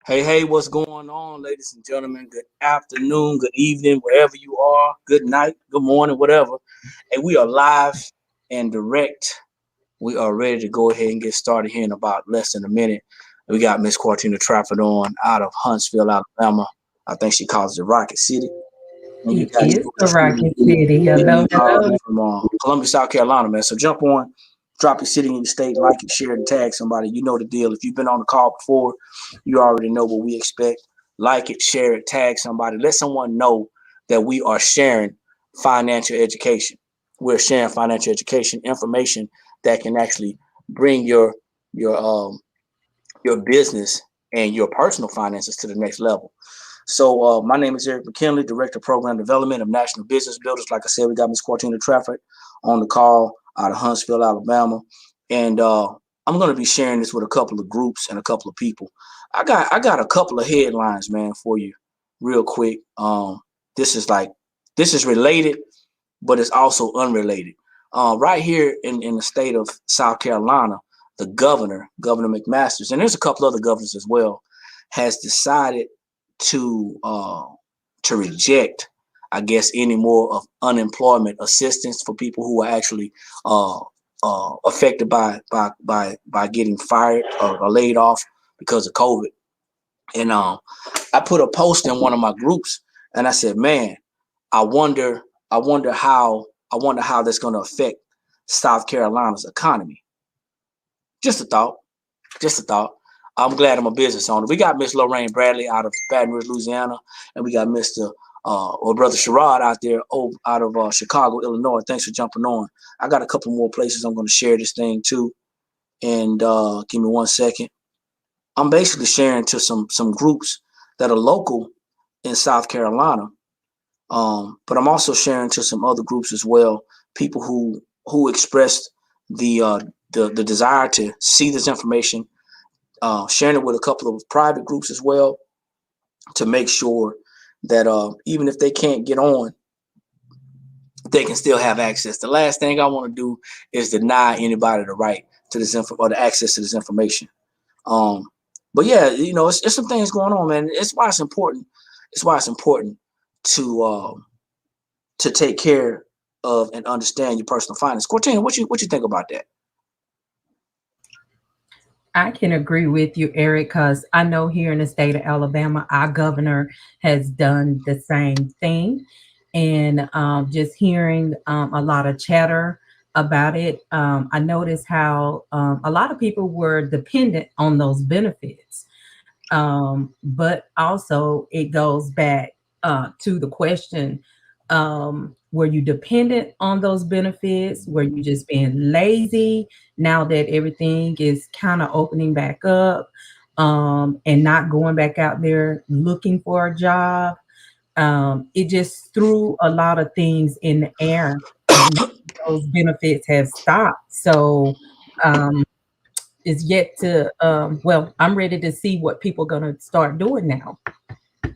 Hey, what's going on, ladies and gentlemen? Good afternoon, good evening, wherever you are. Good night, good morning, whatever. And we are live and direct. We are ready to go ahead and get started here in about less than a minute. We got Miss Quartina Trafford on out of Huntsville, Alabama. I think she calls it Rocket City. And you It got is the Rocket City. Hello, hello. from Columbia, South Carolina, man. So jump on, drop your city and your state, like it, share, and tag somebody. You know the deal. If you've been on the call before, you already know what we expect. Like it, share it, tag somebody. Let someone know that we are sharing financial education. We're sharing financial education information that can actually bring your your business and your personal finances to the next level. So my name is Eric McKinley, Director of Program Development of National Business Builders. Like I said, we got Ms. Quartina Trafford on the call out of Huntsville, Alabama. And I'm going to be sharing this with a couple of groups and a couple of people. I got a couple of headlines, man, for you real quick. This is like, this is related, but it's also unrelated. Right here in the state of South Carolina, the Governor McMaster's, and there's a couple other governors as well, has decided to uh, to reject, I guess, any more of unemployment assistance for people who are actually uh, affected by getting fired or laid off because of COVID. And I put a post in one of my groups, and I said, "Man, I wonder, I wonder how that's going to affect South Carolina's economy." Just a thought. Just a thought. I'm glad I'm a business owner. We got Miss Lorraine Bradley out of Baton Rouge, Louisiana, and we got Mr. Or Brother Sherrod out there out of Chicago, Illinois. Thanks for jumping on. I got a couple more places I'm going to share this thing to, and give me 1 second. I'm basically sharing to some groups that are local in South Carolina, but I'm also sharing to some other groups as well. People who expressed the the desire to see this information, sharing it with a couple of private groups as well to make sure that even if they can't get on, they can still have access. The last thing I want to do is deny anybody the right to this info or the access to this information. Um, but yeah, it's some things going on, man. It's why it's important. It's why it's important to take care of and understand your personal finance. Cortina, what you think about that? I can agree with you, Eric, because I know here in the state of Alabama, our governor has done the same thing. And just hearing a lot of chatter about it, I noticed how a lot of people were dependent on those benefits. But also, it goes back to the question, were you dependent on those benefits? Were you just being lazy now that everything is kind of opening back up, and not going back out there looking for a job? It just threw a lot of things in the air. Those benefits have stopped. So, um, it's yet to, well, I'm ready to see what people are going to start doing now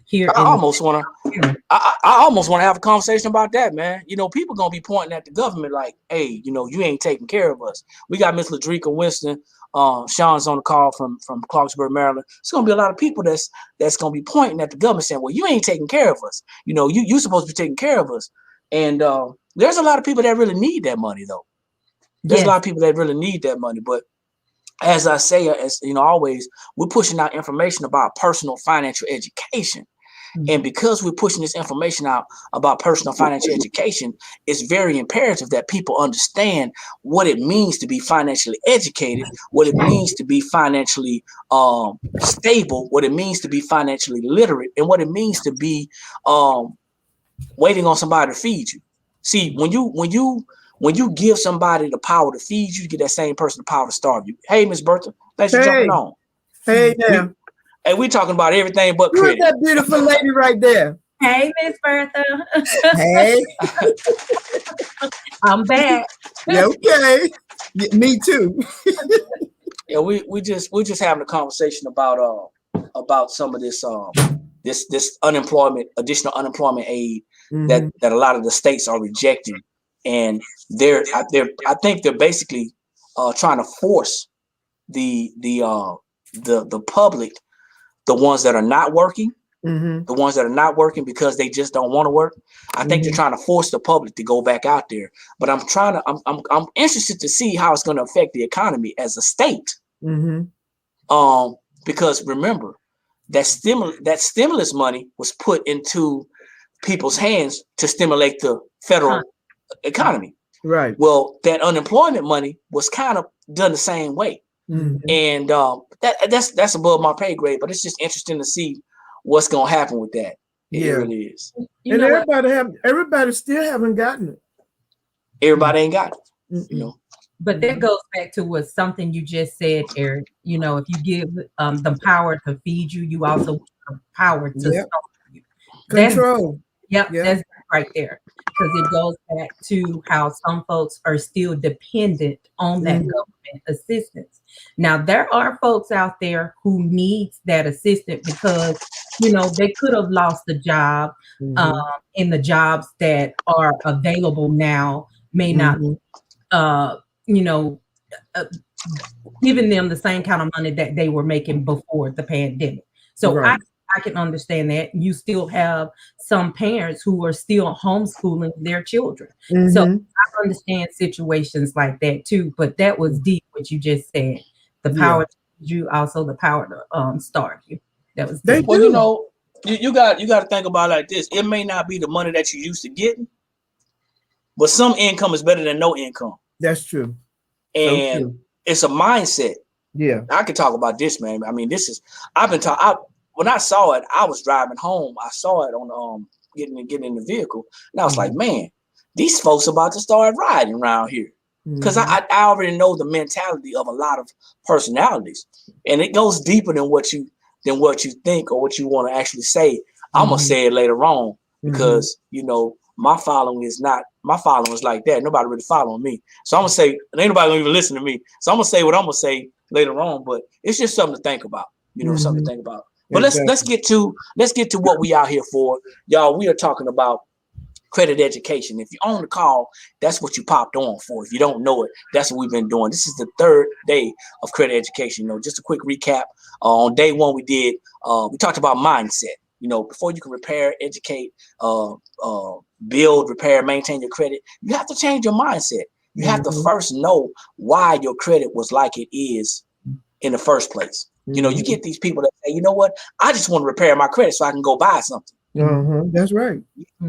here I in the almost want to. state. I almost want to have a conversation about that, man. People gonna be pointing at the government like, "Hey, you ain't taking care of us." We got Miss Ladrika Winston. Sean's on the call from Clarksburg, Maryland. It's gonna be a lot of people that's gonna be pointing at the government saying, "Well, you ain't taking care of us. You supposed to be taking care of us." And there's a lot of people that really need that money, though. There's a lot Yes. of people that really need that money, but as I say, as always, we're pushing out information about personal financial education. And Mhm. because we're pushing this information out about personal financial education, it's very imperative that people understand what it means to be financially educated, what it means to be financially stable, what it means to be financially literate, and what it means to be um, waiting on somebody to feed you. See, when you give somebody the power to feed you, you get that same person the power to starve you. Hey, Miss Bertha, thanks for jumping Hey, on. hey We now. Hey, we talking about everything but Who is credit. that beautiful lady right there? Hey, Miss Bertha. Hey, I'm back. yeah, okay. Me too. Yeah, we're just having a conversation about some of this unemployment, additional unemployment aid that Hmm. that a lot of the states are rejecting, and I think they're basically trying to force the the public the ones that are not working, Mm-hmm. the ones that are not working because they just don't want to work. I think they're trying to force the public to go back out there. But I'm interested to see how it's going to affect the economy as a state. Mm-hmm. Because remember that stimulus money was put into people's hands to stimulate the federal economy. Right. Well, that unemployment money was kind of done the same way. Mm-hmm. And that's above my pay grade, but it's just interesting to see what's gonna happen with that. It really is. And everybody still haven't gotten it. Everybody ain't got it, Mm-mm. you know. But that goes back to what something you just said, Eric. You know, if you give the power to feed you, you also have the power to Yep. starve you. Control. That's right there. Because it goes back to how some folks are still dependent on that government assistance. Now, there are folks out there who needs that assistance because, you know, they could have lost the job, and the jobs that are available now may not, you know, giving them the same kind of money that they were making before the pandemic. So Right. I can understand that. You still have some parents who are still homeschooling their children. So I understand situations like that too, but that was deep what you just said. The power to feed you, also the power to starve you. That was deep. Well, you know, you got to think about it like this. It may not be the money that you used to getting, but some income is better than no income. That's true. And so true. It's a mindset. Yeah. I could talk about this, man. I mean, this is I've been talking. When I saw it, I was driving home. I saw it on getting in the vehicle, and I was like, man, these folks about to start riding around here. Because I already know the mentality of a lot of personalities, and it goes deeper than what you think or what you want to actually say. I'm gonna say it later on because you know my following is like that. Nobody really following me, so I'm gonna say ain't nobody gonna even listen to me. So I'm gonna say what I'm gonna say later on, but it's just something to think about. You know, something to think about. But let's get to what we out here for, y'all. We are talking about credit education. If you're on the call, that's what you popped on for. If you don't know it, that's what we've been doing. This is the third day of credit education. You know, just a quick recap. On day one, we talked about mindset. You know, before you can repair, educate, build, repair, maintain your credit, you have to change your mindset. You have to first know why your credit was like it is in the first place. You know, you get these people that say, you know what, I just want to repair my credit so I can go buy something. That's right.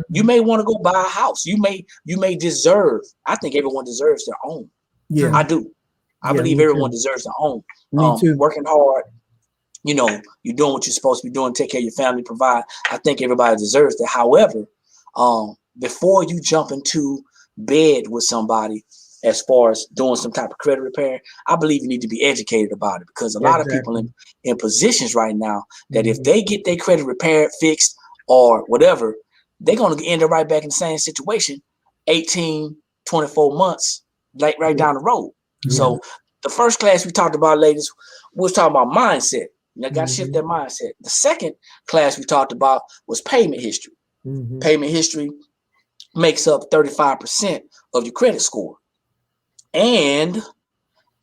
You may want to go buy a house. You may deserve. I think everyone deserves their own. Yeah, I do. I believe everyone deserves their own. Me too. Working hard. You know, you're doing what you're supposed to be doing. Take care of your family. Provide. I think everybody deserves that. However, before you jump into bed with somebody, as far as doing some type of credit repair, I believe you need to be educated about it because a lot of people in positions right now that if they get their credit repaired, fixed, or whatever, they're going to end up right back in the same situation 18, 24 months right down the road. So the first class we talked about, ladies, we was talking about mindset. You got to shift that mindset. The second class we talked about was payment history. Payment history makes up 35% of your credit score. And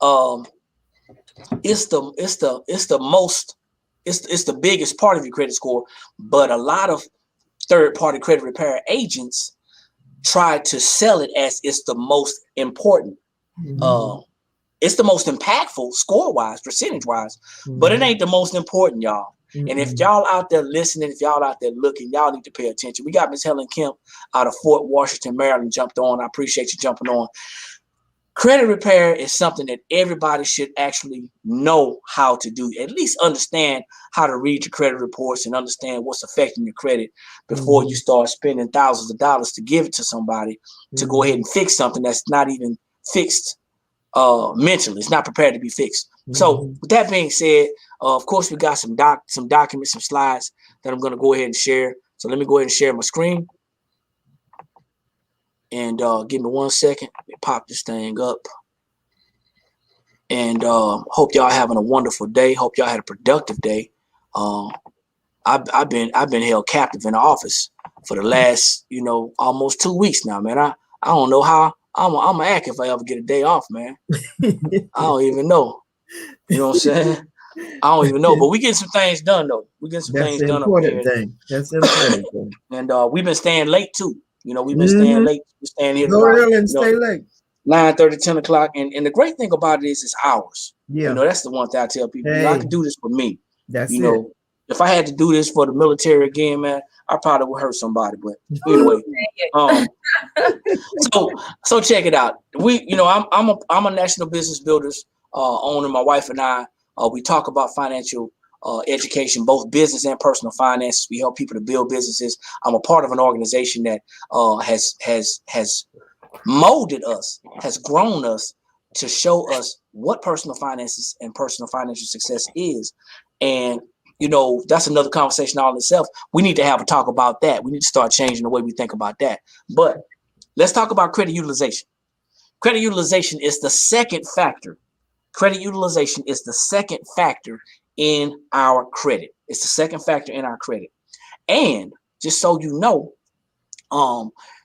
it's the biggest part of your credit score, but a lot of third-party credit repair agents try to sell it as it's the most important. It's the most impactful score-wise, percentage-wise, but it ain't the most important, y'all. And if y'all out there listening, if y'all out there looking, y'all need to pay attention. We got Miss Helen Kemp out of Fort Washington, Maryland, jumped on. I appreciate you jumping on. Credit repair is something that everybody should actually know how to do, at least understand how to read your credit reports and understand what's affecting your credit before you start spending thousands of dollars to give it to somebody to go ahead and fix something that's not even fixed mentally. It's not prepared to be fixed. So with that being said, of course, we got some documents, some slides that I'm going to go ahead and share. So let me go ahead and share my screen. And give me 1 second. Let me pop this thing up. And hope y'all having a wonderful day. Hope y'all had a productive day. I've been held captive in the office for the last, almost 2 weeks now, man. I don't know how I'm gonna act if I ever get a day off, man. I don't even know. You know what I'm saying? I don't even know, but we getting some things done though. We getting some That's things the done up important here, thing. That's the important thing. and we've been staying late too. We've been staying Mm-hmm. late. We're staying here Go about early and stay late. 9:30, 10 o'clock. And the great thing about it is it's hours. Yeah. That's the one thing I tell people. I Hey, can do this for me. that's it. If I had to do this for the military again, man, I probably would hurt somebody. But anyway, so check it out. I'm a national business builders owner. My wife and I, we talk about financial education, both business and personal finance. We help people to build businesses. I'm a part of an organization that has molded us, has grown us to show us what personal finances and personal financial success is. And that's another conversation all in itself. We need to have a talk about that. We need to start changing the way we think about that. But let's talk about credit utilization. Credit utilization is the second factor. Credit utilization is the second factor in our credit. It's the second factor in our credit. And just so you know,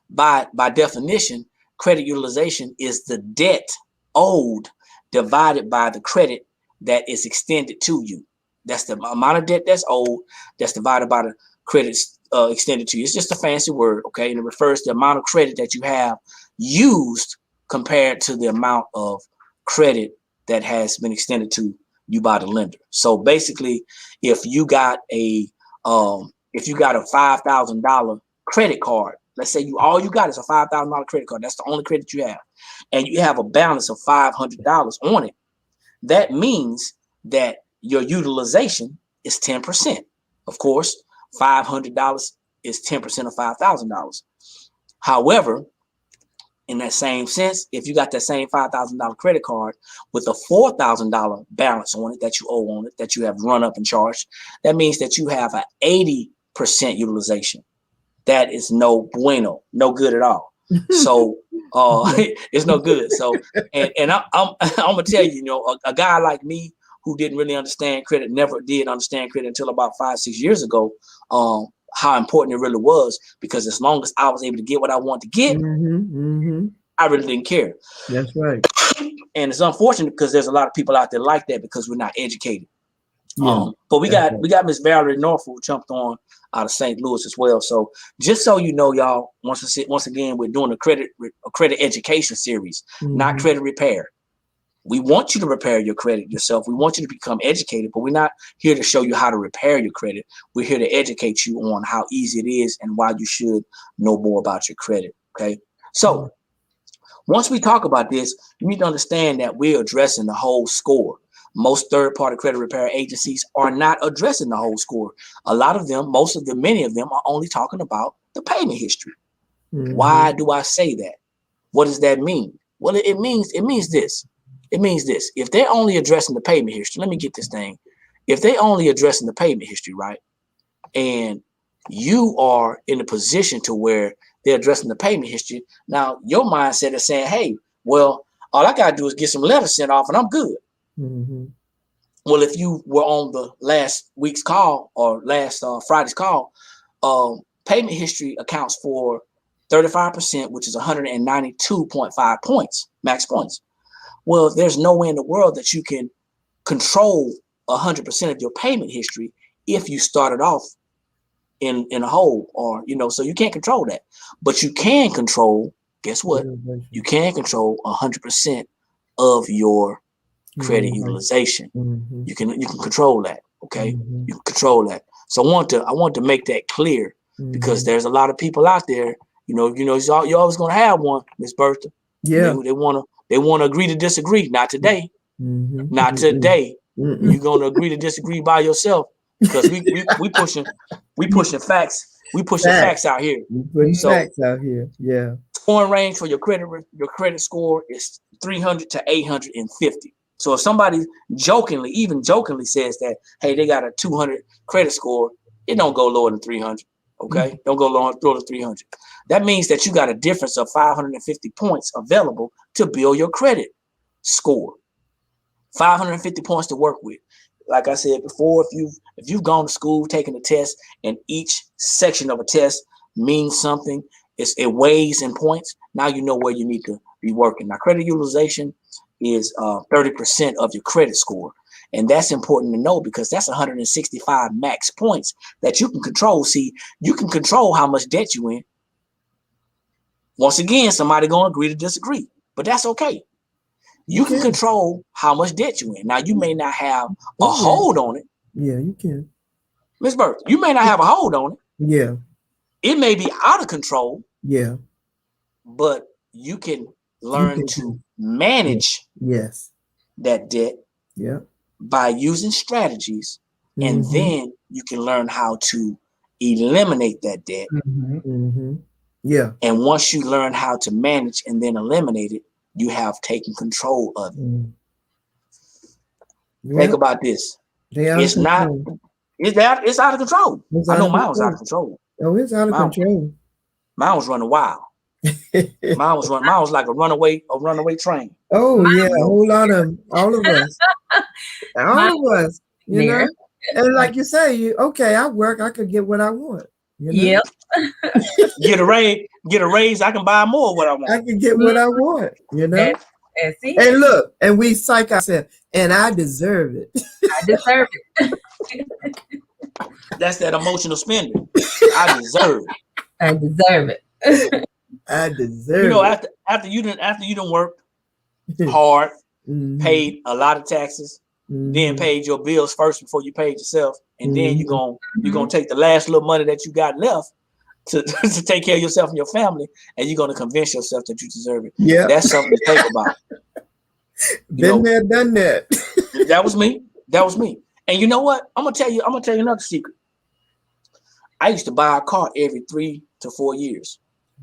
by definition, credit utilization is the debt owed divided by the credit that is extended to you. That's the amount of debt that's owed that's divided by the credits extended to you. It's just a fancy word, okay? And it refers to the amount of credit that you have used compared to the amount of credit that has been extended to you by the lender. So basically, if you got a $5,000 credit card, let's say all you got is a $5,000 credit card. That's the only credit you have, and you have a balance of $500 on it. That means that your utilization is 10%. Of course, $500 is 10% of $5,000. However, in that same sense, if you got that same $5,000 credit card with a $4,000 balance on it that you owe on it, that you have run up and charged, that means that you have an 80% utilization. That is no bueno, no good at all. So it's no good. So and I'm gonna tell you, a guy like me who didn't really understand credit, never did understand credit until about 5-6 years ago, how important it really was, because as long as I was able to get what I wanted to get, I really didn't care. That's right. And it's unfortunate because there's a lot of people out there like that because we're not educated. Yeah, but we got Miss Valerie Norfolk jumped on out of St. Louis as well. So just so you know, y'all, once again, we're doing a credit education series, not credit repair. We want you to repair your credit yourself. We want you to become educated, but we're not here to show you how to repair your credit. We're here to educate you on how easy it is and why you should know more about your credit. Okay. So once we talk about this, you need to understand that we're addressing the whole score. Most third-party credit repair agencies are not addressing the whole score. A lot of them, most of them, many of them are only talking about the payment history. Why do I say that? What does that mean? Well, it means this. It means this. If they're only addressing the payment history, let me get this thing. If they only addressing the payment history, right, and you are in a position to where they're addressing the payment history, now your mindset is saying, hey, well, all I got to do is get some letters sent off and I'm good. Well, if you were on the last week's call or last Friday's call, payment history accounts for 35%, which is 192.5 points, max points. Well, there's no way in the world that you can control 100% of your payment history if you started off in a hole, or so you can't control that. But you can control, guess what? You can control 100% of your credit utilization. You can control that. Okay, you can control that. So I want to make that clear, because there's a lot of people out there. You're always gonna have one, Miss Bertha. Yeah, they want to agree to disagree. Not today. Not today. You're gonna agree to disagree by yourself, because we pushing facts. We pushing facts out here. Facts out here. Yeah. Scoring range for your credit score is 300 to 850. So if somebody even jokingly says that, hey, they got a 200 credit score, it don't go lower than 300. Okay, don't go lower than 300. That means that you got a difference of 550 points available to build your credit score. 550 points to work with. Like I said before, if you've gone to school, taken a test, and each section of a test means something, it weighs in points. Now you know where you need to be working. Now, credit utilization is 30% of your credit score. And that's important to know because that's 165 max points that you can control. See, you can control how much debt you in. Once again, somebody gonna agree to disagree, but that's okay. You can control how much debt you in. Now, you may not have a hold on it. Yeah, you can. Ms. Burke, you may not have a hold on it. Yeah. It may be out of control. Yeah. But you can learn to manage that debt by using strategies. And then you can learn how to eliminate that debt. Yeah. And once you learn how to manage and then eliminate it, you have taken control of it. Think about this. It's out of control. I know mine was out of control. Oh, it's out of control. Mine was running wild. Mine was like a runaway train. Oh yeah, a whole lot of all of us. You know. And like you say, I work, I could get what I want. You know? Yep. Get a raise, I can buy more of what I want. I can get what I want, you know. That's it. And look, and we psych ourselves, and I deserve it. I deserve it. That's that emotional spending. I deserve it. I deserve it. I deserve it. After you done worked hard, paid a lot of taxes, then paid your bills first before you paid yourself, and then you're gonna take the last little money that you got left to take care of yourself and your family, and you're gonna convince yourself that you deserve it. Yeah, that's something to think about. Been there, done that. That was me. And you know what? I'm gonna tell you another secret. I used to buy a car every 3 to 4 years.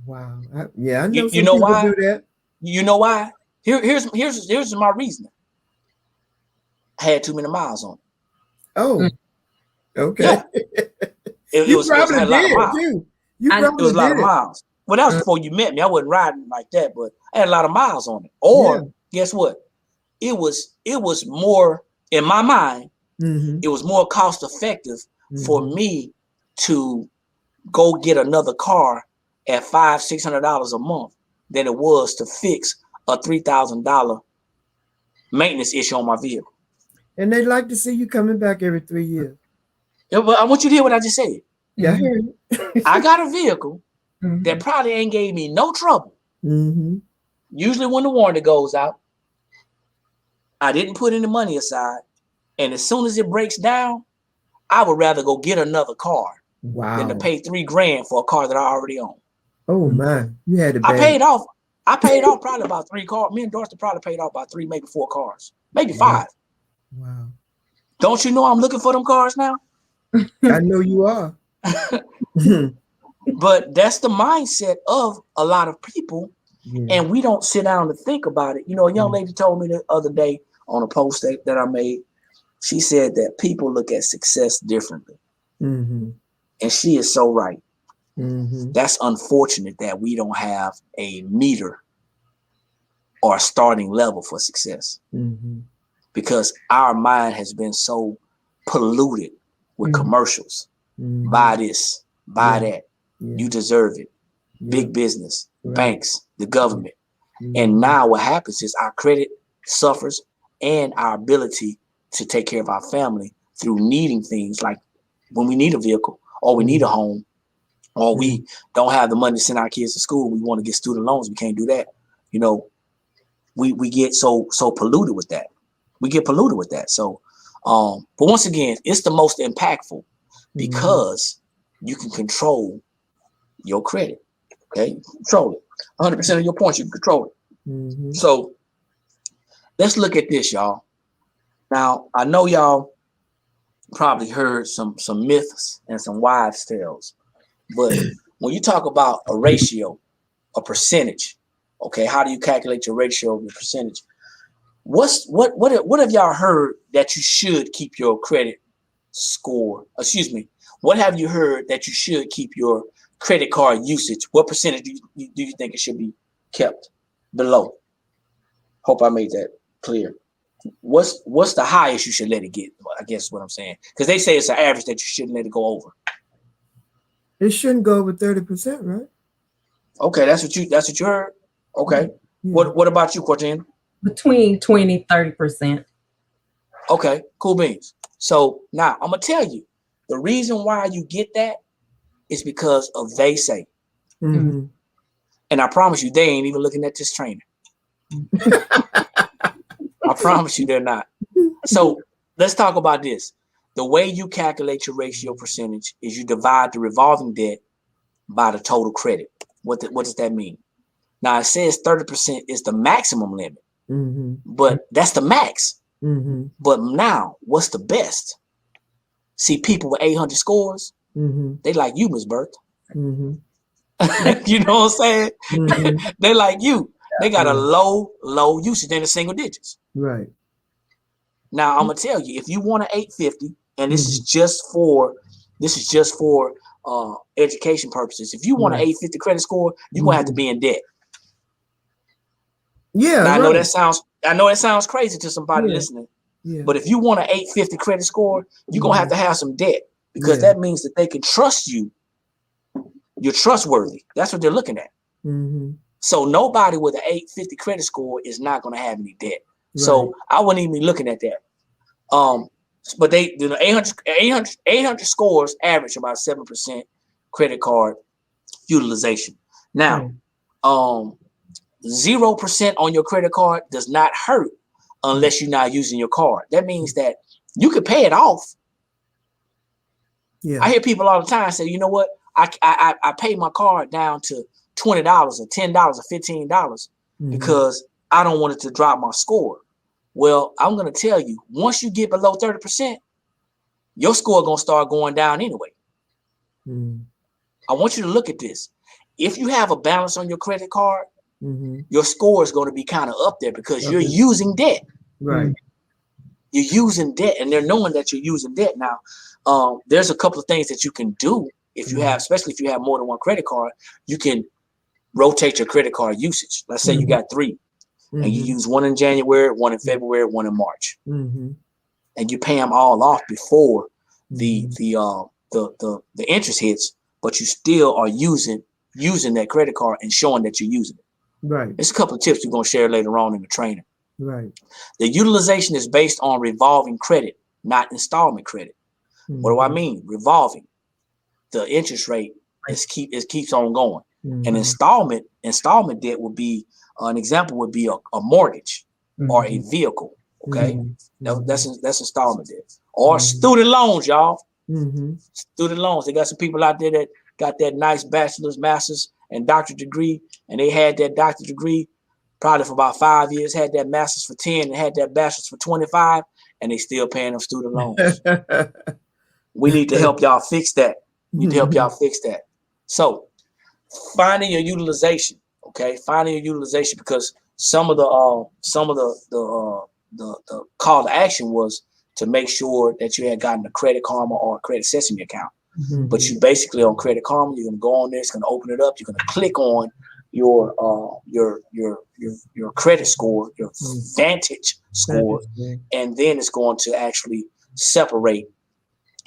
Wow. I know. You know why? Do that. You know why? Here's my reasoning. I had too many miles on it. Oh, okay. Yeah. It was a lot of miles. It was a lot of miles. Well, that was before you met me. I wasn't riding like that, but I had a lot of miles on it. Or guess what? It was more in my mind. It was more cost effective for me to go get another car at $500-600 a month than it was to fix a $3,000 maintenance issue on my vehicle. And they like to see you coming back every 3 years. Yeah, but I want you to hear what I just said. Yeah, I hear you. I got a vehicle that probably ain't gave me no trouble. Usually when the warranty goes out, I didn't put any money aside. And as soon as it breaks down, I would rather go get another car than to pay $3,000 for a car that I already own. Oh man, you had to. I paid off probably about 3 cars. Me and Dorothy probably paid off about 3, maybe 4 cars, maybe 5. Wow. Don't you know I'm looking for them cars now? I know you are. But that's the mindset of a lot of people, and we don't sit down to think about it. You know, a young lady told me the other day on a post that I made. She said that people look at success differently. And she is so right. That's unfortunate that we don't have a meter or a starting level for success because our mind has been so polluted with commercials. Buy this, buy that. You deserve it. Big business, banks, the government. And now what happens is our credit suffers and our ability to take care of our family through needing things like when we need a vehicle or we need a home or we don't have the money to send our kids to school. We want to get student loans. We can't do that. You know, we get so polluted with that. We get polluted with that. So, but once again, it's the most impactful because you can control your credit. Okay, control it. 100% of your points, you can control it. So let's look at this, y'all. Now, I know y'all probably heard some myths and some wives' tales, but when you talk about a ratio, a percentage, okay, how do you calculate your ratio of your percentage? What have y'all heard that you should keep your credit score? Excuse me. What have you heard that you should keep your credit card usage? What percentage do you think it should be kept below? Hope I made that clear. What's the highest you should let it get? I guess is what I'm saying, because they say it's an average that you shouldn't let it go over. It shouldn't go over 30%, right? Okay, that's what you heard. Okay, what about you, Cortina? Between 20-30%. Okay, cool beans. So now I'm gonna tell you the reason why you get that is because of they say. Mm-hmm. And I promise you, they ain't even looking at this trainer. I promise you they're not. So let's talk about this. The way you calculate your ratio percentage is you divide the revolving debt by the total credit. What does that mean? Now it says 30% is the maximum limit, Mm-hmm. but that's the max. Mm-hmm. But now, what's the best? See, people with 800 scores, Mm-hmm. they like you, Miss Berth. Mm-hmm. You know what I'm saying? Mm-hmm. They like you. They got a Yeah. low usage in the single digits. Right. Now I'm gonna tell you, if you want an 850, and this is Mm-hmm. just for education purposes. If you want an Right. 850 credit score, you're gonna have to Mm-hmm. be in debt. Yeah. Now Right. I know that sounds crazy to somebody Yeah. listening, Yeah. but if you want an 850 credit score, you're gonna have to have some debt because Yeah. that means that they can trust you. You're trustworthy. That's what they're looking at. Mm-hmm. So nobody with an 850 credit score is not gonna have any debt. Right. So I wouldn't even be looking at that. But they the 800 scores average about 7% credit card utilization. Now, Right. 0% on your credit card does not hurt unless you're not using your card. That means that you can pay it off. Yeah. I hear people all the time say, you know what? I pay my card down to $20 or $10 or $15 Mm-hmm. because I don't want it to drop my score. Well, I'm gonna tell you, once you get below 30%, your score gonna start going down anyway. Mm-hmm. I want you to look at this. If you have a balance on your credit card, Mm-hmm. your score is going to be kind of up there because you're Okay. using debt. Right. You're using debt, and they're knowing that you're using debt. Now, there's a couple of things that you can do if you have, especially if you have more than one credit card. You can rotate your credit card usage. Let's say you Mm-hmm. got three, and you Mm-hmm. use one in January, one in February, one in March, Mm-hmm. and you pay them all off before the Mm-hmm. the interest hits, but you still are using that credit card and showing that you're using it. Right. There's a couple of tips we're going to share later on in the training. Right. The utilization is based on revolving credit, not installment credit. Mm-hmm. What do I mean? Revolving. The interest rate keeps on going. Mm-hmm. An installment debt would be an example would be a mortgage or a vehicle. Okay, Mm-hmm. that's installment debt or Mm-hmm. student loans, y'all. Mm-hmm. Student loans. They got some people out there that got that nice bachelor's, master's, and doctorate degree, and they had that doctorate degree probably for about 5 years, had that master's for 10, and had that bachelor's for 25, and they still paying them student loans. We need to help y'all fix that. We need to help y'all fix that. So finding your utilization, okay? Finding your utilization, because some of the call to action was to make sure that you had gotten a Credit Karma or a Credit Sesame account. Mm-hmm. But you basically on Credit Karma, you're gonna go on there, it's gonna open it up, you're gonna click on your credit score, your Vantage score, and then it's going to actually separate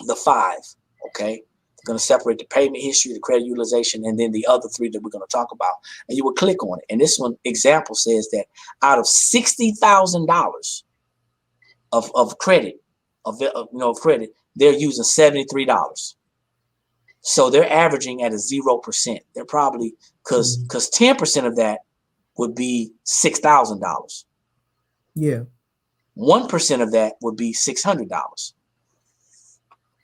the five. Okay, it's going to separate the payment history, the credit utilization, and then the other three that we're going to talk about. And you will click on it. And this one example says that out of $60,000 of credit, credit, they're using $73. So they're averaging at a 0%. They're probably because 10% of that would be $6,000. Yeah. 1% of that would be $600.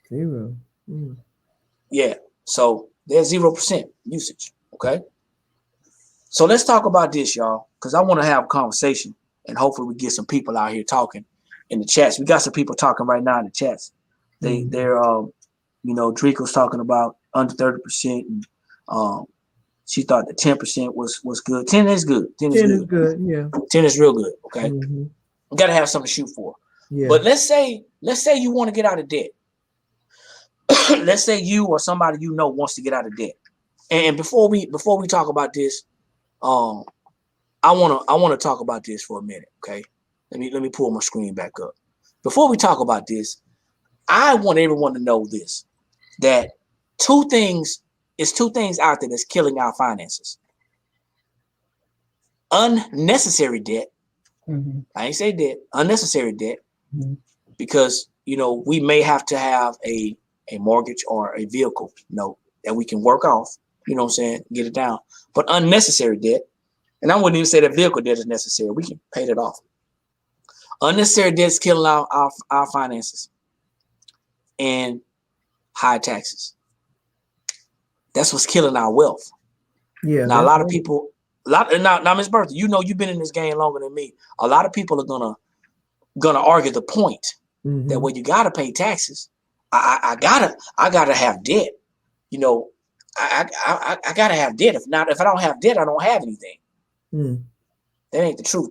Zero. Mm. Yeah. So there's 0% usage. Okay. So let's talk about this, y'all, because I want to have a conversation, and hopefully we get some people out here talking in the chats. We got some people talking right now in the chats. They're Draco's talking about under 30%, and she thought that 10% was good. 10 is good. 10 is good. Yeah. 10 is real good. Okay. Mm-hmm. We got to have something to shoot for. Yeah. But let's say you want to get out of debt. Let's say you or somebody you know wants to get out of debt. And before we talk about this, I wanna talk about this for a minute. Okay. Let me pull my screen back up. Before we talk about this, I want everyone to know this, that two things out there that's killing our finances. Unnecessary debt. Mm-hmm. I ain't say debt, unnecessary debt, mm-hmm. because we may have to have a mortgage or a vehicle note that we can work off. You know what I'm saying? Get it down. But unnecessary debt, and I wouldn't even say that vehicle debt is necessary. We can pay that off. Unnecessary debt is killing our finances, and high taxes. That's what's killing our wealth. Yeah. Now a lot of people, now Ms. Bertha, you've been in this game longer than me. A lot of people are gonna argue the point that when you gotta pay taxes, I gotta have debt. I gotta have debt. If I don't have debt, I don't have anything. That ain't the truth.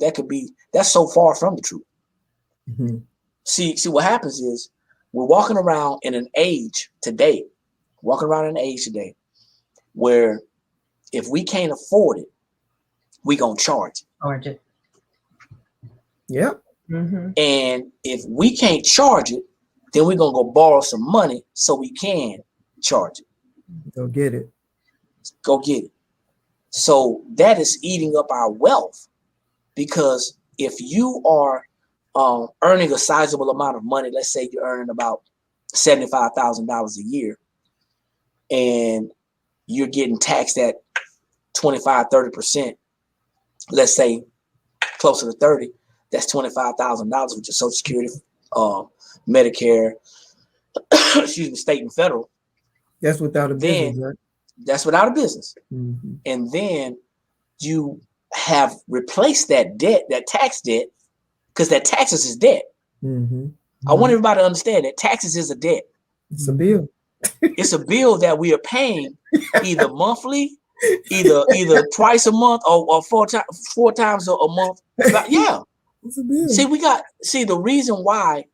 That's so far from the truth. See what happens is we're walking around in an age today, where if we can't afford it, we gonna charge it. Yep. And if we can't charge it, then we're gonna go borrow some money so we can charge it. Go get it. So that is eating up our wealth, because if you are earning a sizable amount of money, let's say you're earning about $75,000 a year, and you're getting taxed at 25-30%, let's say closer to 30, that's $25,000 with your Social Security, Medicare, state and federal. That's without a business, right? That's without a business. And then you have replaced that debt, that tax debt, because that taxes is debt. I want everybody to understand that taxes is a debt. It's a bill. It's a bill that we are paying either monthly, either twice a month or four times a month. But yeah. It's a bill. See, the reason why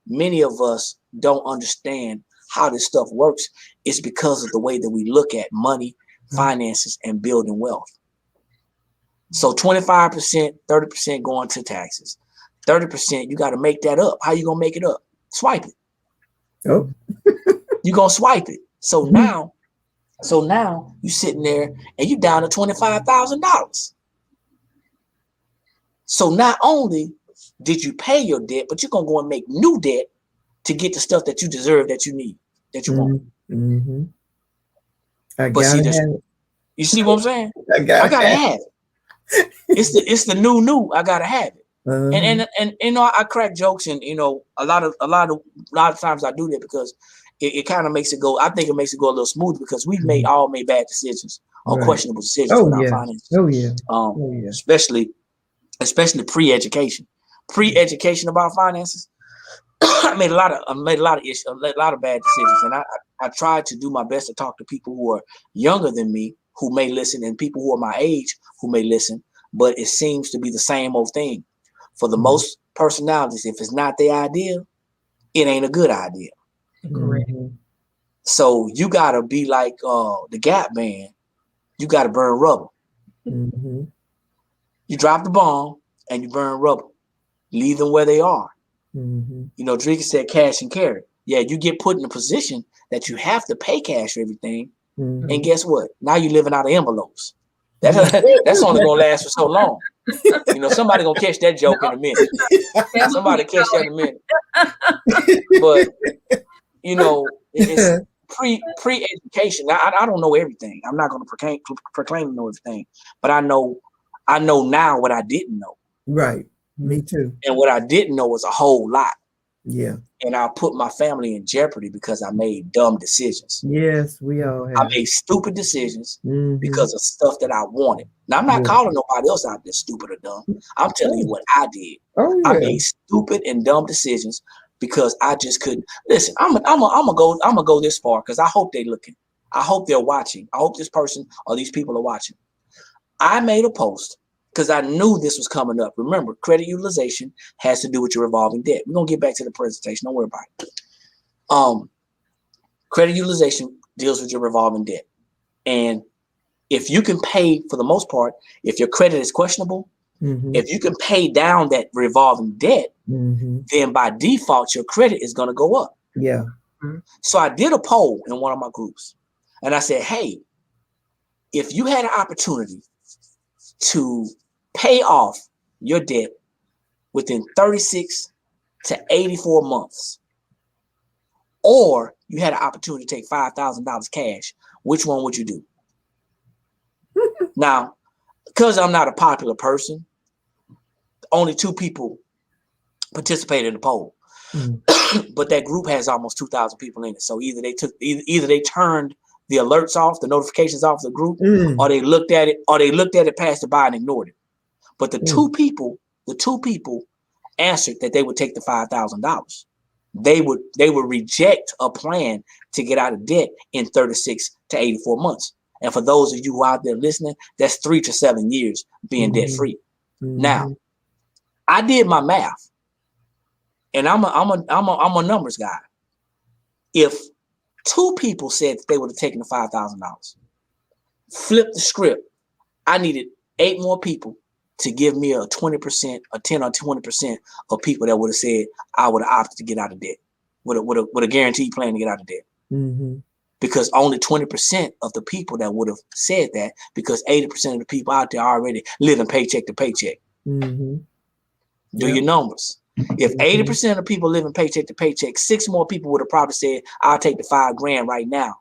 many of us don't understand how this stuff works is because of the way that we look at money, finances, and building wealth. So 25%, 30% going to taxes. 30%, you got to make that up. How you gonna make it up? Swipe it. Oh. You're gonna swipe it. So now you sitting there and you down to $25,000. So not only did you pay your debt, but you're gonna go and make new debt to get the stuff that you deserve, that you need, that you want. You see what I'm saying? I gotta have it. It's the new. I gotta have it. And I crack jokes, and a lot of times I do that because it kind of makes it go. I think it makes it go a little smoother because we've all made bad decisions or questionable decisions with our finances. Especially pre-education about finances. I made a lot of issues, a lot of bad decisions, and I tried to do my best to talk to people who are younger than me who may listen, and people who are my age who may listen. But it seems to be the same old thing for the most personalities. If it's not their idea, it ain't a good idea. So you gotta be like the Gap Band. You gotta burn rubber. You drop the bomb and you burn rubber. Leave them where they are. Drika said cash and carry. Yeah, you get put in a position that you have to pay cash for everything. And guess what? Now you're living out of envelopes. That's only gonna last for so long. Somebody gonna catch that joke in a minute. Somebody catch that in a minute. But it's pre-education. I don't know everything. I'm not gonna proclaim to know everything, but I know now what I didn't know. Right. Me too. And what I didn't know was a whole lot. Yeah. And I put my family in jeopardy because I made dumb decisions. Yes, we all have. I made stupid decisions because of stuff that I wanted. Now, I'm not calling nobody else out there stupid or dumb. I'm telling you what I did. I made stupid and dumb decisions because I just couldn't. Listen, I'm gonna go this far because I hope they're looking. I hope they're watching. I hope this person or these people are watching. I made a post because I knew this was coming up. Remember, credit utilization has to do with your revolving debt. We're going to get back to the presentation. Don't worry about it. Credit utilization deals with your revolving debt. And if you can pay, for the most part, if your credit is questionable, if you can pay down that revolving debt, then by default, your credit is going to go up. Yeah. So I did a poll in one of my groups. And I said, hey, if you had an opportunity to pay off your debt within 36 to 84 months, or you had an opportunity to take $5,000 cash, which one would you do? Now, because I'm not a popular person, only 2 people participated in the poll. But that group has almost 2,000 people in it. So either they turned the alerts off, the notifications off the group, or they looked at it, passed it by and ignored it. But the two people answered that they would take the $5,000. They would reject a plan to get out of debt in 36 to 84 months. And for those of you who are out there listening, that's 3 to 7 years being debt free. Now, I did my math, and I'm a numbers guy. If 2 people said that they would have taken the $5,000, flip the script, I needed 8 more people to give me a 20%, a 10 or 20% of people that would have said I would have opted to get out of debt with a guaranteed plan to get out of debt. Because only 20% of the people that would have said that, because 80% of the people out there already living paycheck to paycheck. Do your numbers. If 80% of people living paycheck to paycheck, 6 more people would have probably said, I'll take the $5,000 right now.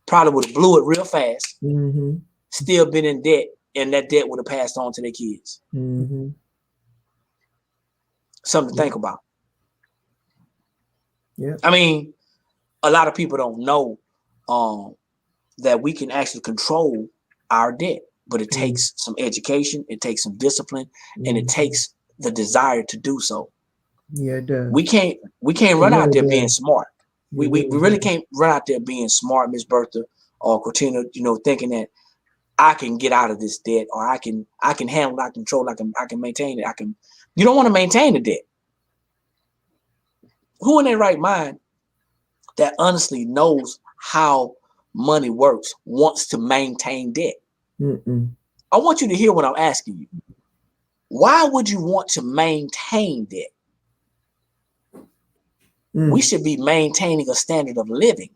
Probably would have blew it real fast, still been in debt, and that debt would have passed on to their kids. Something to think about. I mean, a lot of people don't know that we can actually control our debt, but it takes some education, it takes some discipline, and it takes the desire to do so. Yeah, it does. We can't run out there being smart. We really can't run out there being smart, Miss Bertha or Cortina, thinking that I can get out of this debt, or I can handle, I control, I can maintain it. You don't want to maintain the debt. Who in their right mind that honestly knows how money works wants to maintain debt? I want you to hear what I'm asking you. Why would you want to maintain debt? We should be maintaining a standard of living,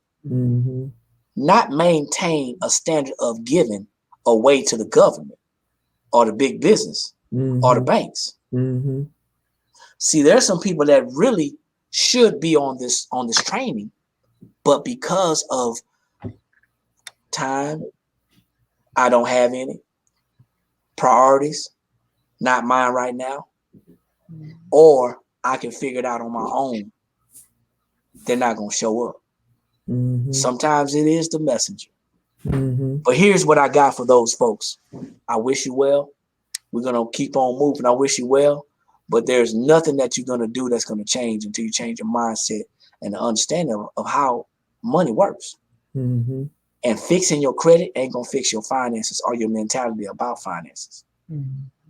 not maintain a standard of giving away to the government or the big business or the banks. See, there's some people that really should be on this training, but because of time, I don't have any priorities, not mine right now, or I can figure it out on my own. They're not going to show up. Sometimes it is the messenger. But here's what I got for those folks. I wish you well. We're going to keep on moving. I wish you well. But there's nothing that you're going to do that's going to change until you change your mindset and the understanding of how money works. And fixing your credit ain't going to fix your finances or your mentality about finances.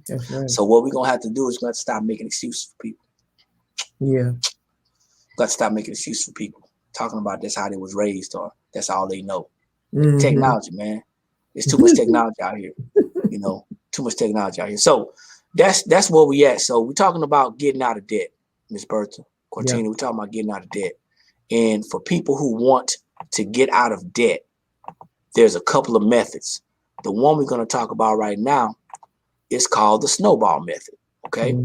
That's right. So what we're going to have to do is we're going to stop making excuses for people. Got to stop making excuses for people. Talking about that's how they was raised or that's all they know. Technology, man. There's too much technology out here. Too much technology out here. So that's where we at. So we're talking about getting out of debt, Miss Bertha, Cortina. We're talking about getting out of debt. And for people who want to get out of debt, there's a couple of methods. The one we're going to talk about right now is called the snowball method. Okay.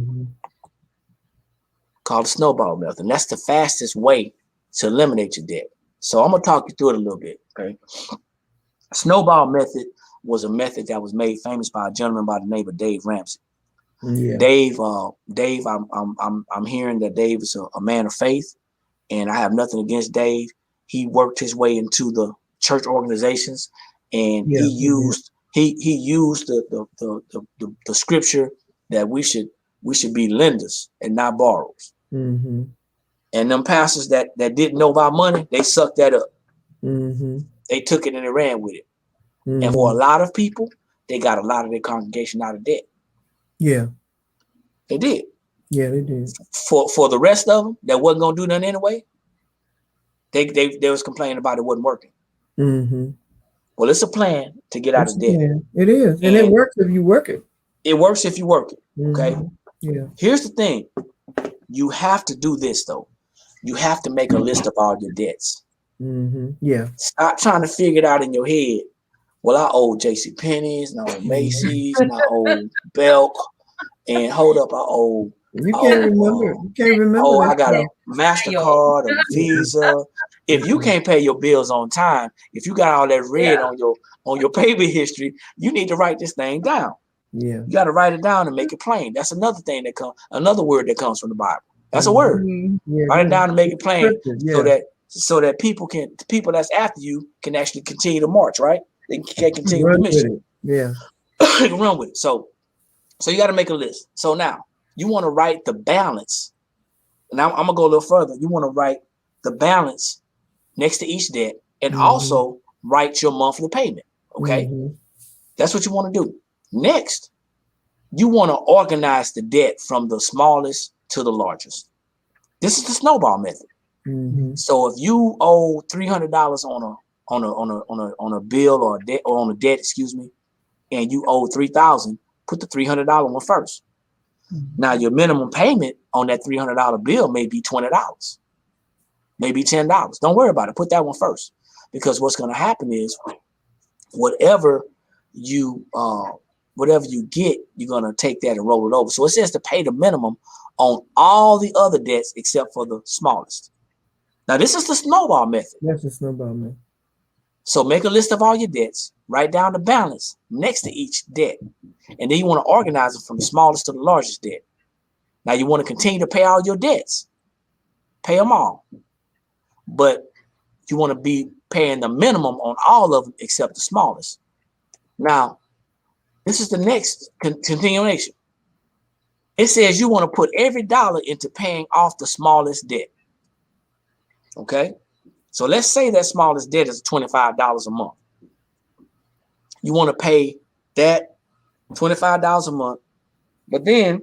Called the snowball method. And that's the fastest way to eliminate your debt. So I'm going to talk you through it a little bit. Okay. Snowball method was a method that was made famous by a gentleman by the name of Dave Ramsey. Dave, I'm hearing that Dave is a man of faith, and I have nothing against Dave. He worked his way into the church organizations, and he used the scripture that we should be lenders and not borrowers. And them pastors that didn't know about money, they sucked that up. They took it and they ran with it. And for a lot of people, they got a lot of their congregation out of debt. They did. They did. For the rest of them that wasn't gonna do nothing anyway, they was complaining about it wasn't working. Well, it's a plan to get out of debt. It is, and it works if you work it. It works if you work it. Okay. Here's the thing: you have to do this though. You have to make a list of all your debts. Stop trying to figure it out in your head. Well, I owe JCPenney's, and I owe Macy's, and I owe Belk, and hold up, I owe You Oh, can't remember. You can't remember oh, that I got a stuff. MasterCard, a Visa. If you can't pay your bills on time, if you got all that red on your payment history, you need to write this thing down. Yeah. You got to write it down and make it plain. That's another thing another word that comes from the Bible. That's a word. Yeah, Write it down and make it plain, yeah. so that people that's after you can actually continue to march. Right? They can continue Run the with mission. it. Yeah. They can run with it. So you got to make a list. So now you want to write the balance. Now I'm gonna go a little further. You want to write the balance next to each debt, and also write your monthly payment. Okay, that's what you want to do. Next, you want to organize the debt from the smallest to the largest. This is the snowball method. So if you owe $300 on a bill or a debt, or on a debt, excuse me, and you owe $3,000, put the $300 one first. Now your minimum payment on that $300 bill may be $20, maybe $10. Don't worry about it. Put that one first, because what's going to happen is whatever you get, you're going to take that and roll it over. So it says to pay the minimum on all the other debts except for the smallest. Now this is the snowball method. That's the snowball method. So make a list of all your debts, write down the balance next to each debt, and then you want to organize it from the smallest to the largest debt. Now you want to continue to pay all your debts, pay them all, but you want to be paying the minimum on all of them except the smallest. Now, this is the next continuation. It says you want to put every dollar into paying off the smallest debt. Okay? So let's say that smallest debt is $25 a month. You want to pay that $25 a month, but then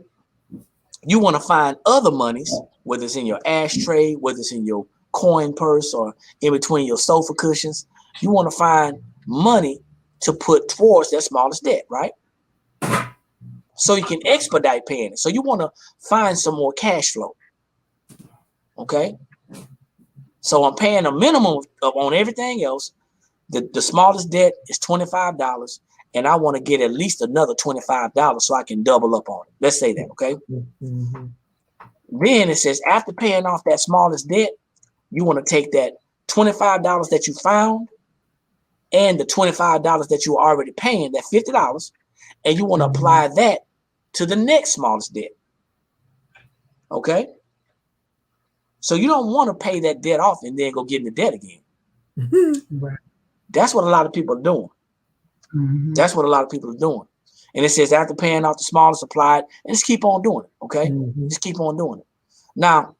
you want to find other monies, whether it's in your ashtray, whether it's in your coin purse, or in between your sofa cushions. You want to find money to put towards that smallest debt, right? So you can expedite paying it. So you want to find some more cash flow. Okay? So I'm paying a minimum on everything else. The smallest debt is $25, and I want to get at least another $25 so I can double up on it. Let's say that, okay? Then it says after paying off that smallest debt, you want to take that $25 that you found and the $25 that you are already paying, that $50, and you want to apply that to the next smallest debt. Okay? So you don't want to pay that debt off and then go get in the debt again. Right. That's what a lot of people are doing. That's what a lot of people are doing. And it says after paying off the smallest, apply it, and just keep on doing it. Okay? Just keep on doing it. Now,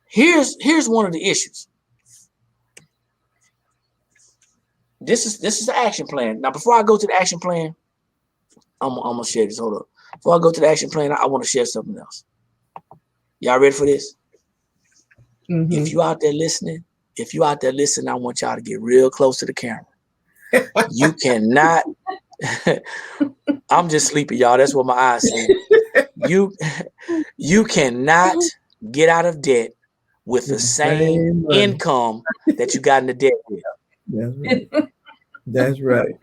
here's one of the issues. This is the action plan. Now, before I go to the action plan, I'm gonna share this. Hold up. Before I go to the action plan, I want to share something else. Y'all ready for this? If you out there listening, I want y'all to get real close to the camera. You cannot. I'm just sleepy, y'all. That's what my eyes say. You cannot get out of debt with the same income that you got in the debt with. That's right. That's right.